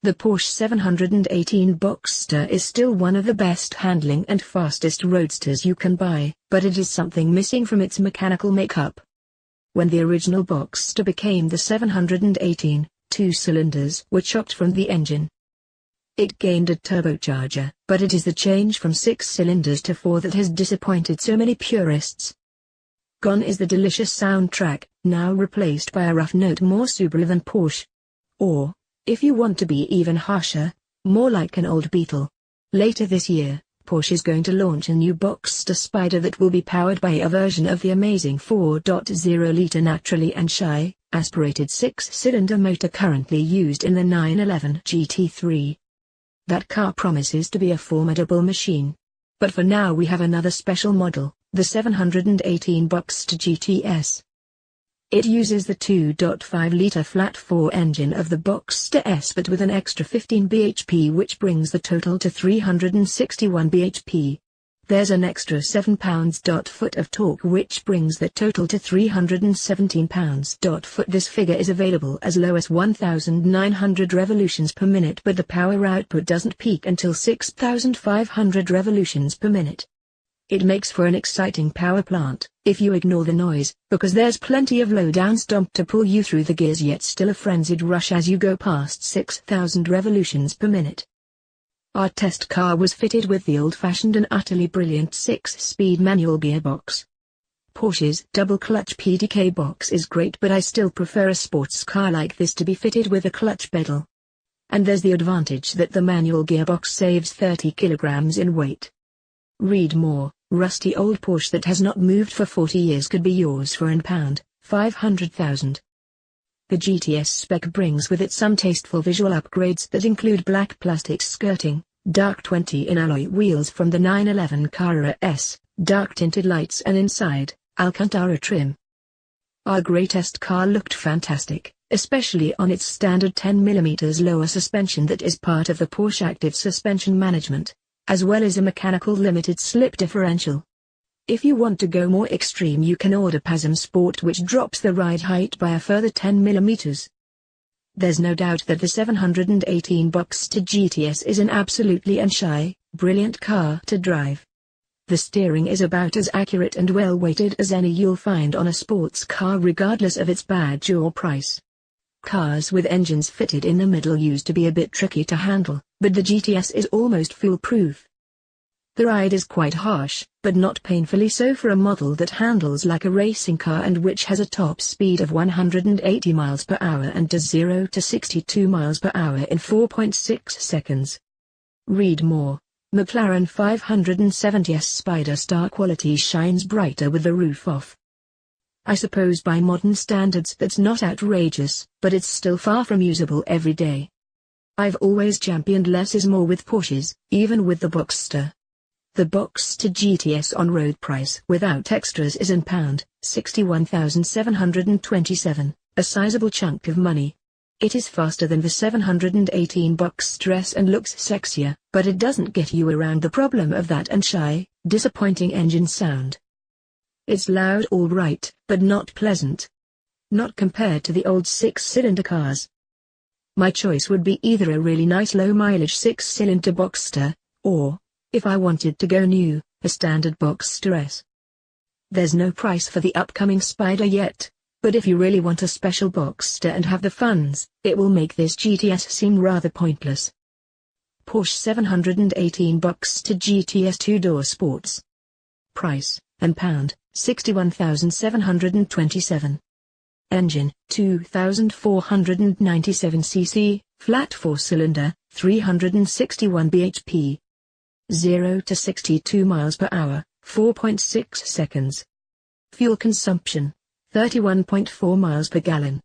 The Porsche 718 Boxster is still one of the best handling and fastest roadsters you can buy, but it is something missing from its mechanical makeup. When the original Boxster became the 718, 2 cylinders were chopped from the engine. It gained a turbocharger, but it is the change from 6 cylinders to 4 that has disappointed so many purists. Gone is the delicious soundtrack, now replaced by a rough note more Subaru than Porsche. Or, if you want to be even harsher, more like an old Bettle. Later this year, Porsche is going to launch a new Boxster Spider that will be powered by a version of the amazing 4.0-liter naturally and shy, aspirated 6-cylinder motor currently used in the 911 GT3. That car promises to be a formidable machine. But for now we have another special model, the 718 Boxster GTS. It uses the 2.5-liter flat-4 engine of the Boxster S but with an extra 15 bhp which brings the total to 361 bhp. There's an extra 7 pounds-foot of torque which brings the total to 317 pounds-foot. This figure is available as low as 1,900 revolutions per minute but the power output doesn't peak until 6,500 revolutions per minute. It makes for an exciting power plant, if you ignore the noise, because there's plenty of low-down stomp to pull you through the gears yet still a frenzied rush as you go past 6,000 revolutions per minute. Our test car was fitted with the old-fashioned and utterly brilliant 6-speed manual gearbox. Porsche's double-clutch PDK box is great but I still prefer a sports car like this to be fitted with a clutch pedal. And there's the advantage that the manual gearbox saves 30 kilograms in weight. Read more. Rusty old Porsche that has not moved for 40 years could be yours for £500,000. The GTS spec brings with it some tasteful visual upgrades that include black plastic skirting, dark 20-in alloy wheels from the 911 Carrera S, dark tinted lights and inside, Alcantara trim. Our grey test car looked fantastic, especially on its standard 10mm lower suspension that is part of the Porsche Active Suspension Management, as well as a mechanical limited slip differential. If you want to go more extreme you can order PASM Sport which drops the ride height by a further 10mm. There's no doubt that the 718 Boxster GTS is an absolutely unshy, brilliant car to drive. The steering is about as accurate and well-weighted as any you'll find on a sports car regardless of its badge or price. Cars with engines fitted in the middle used to be a bit tricky to handle, but the GTS is almost foolproof. The ride is quite harsh, but not painfully so for a model that handles like a racing car and which has a top speed of 180 miles per hour and does 0 to 62 miles per hour in 4.6 seconds. Read more. McLaren 570S Spider Star quality shines brighter with the roof off. I suppose by modern standards that's not outrageous, but it's still far from usable every day. I've always championed less is more with Porsches, even with the Boxster. The Boxster GTS on-road price without extras is £61,727, a sizable chunk of money. It is faster than the 718 Boxster S and looks sexier, but it doesn't get you around the problem of that unshy, disappointing engine sound. It's loud all right, but not pleasant. Not compared to the old 6-cylinder cars. My choice would be either a really nice low-mileage 6-cylinder Boxster, or, if I wanted to go new, a standard Boxster S. There's no price for the upcoming Spider yet, but if you really want a special Boxster and have the funds, it will make this GTS seem rather pointless. Porsche 718 Boxster GTS 2-door sports. Price, and pound, £61,727. Engine, 2,497 cc, flat 4-cylinder, 361 bhp. 0 to 62 miles per hour, 4.6 seconds. Fuel consumption, 31.4 miles per gallon.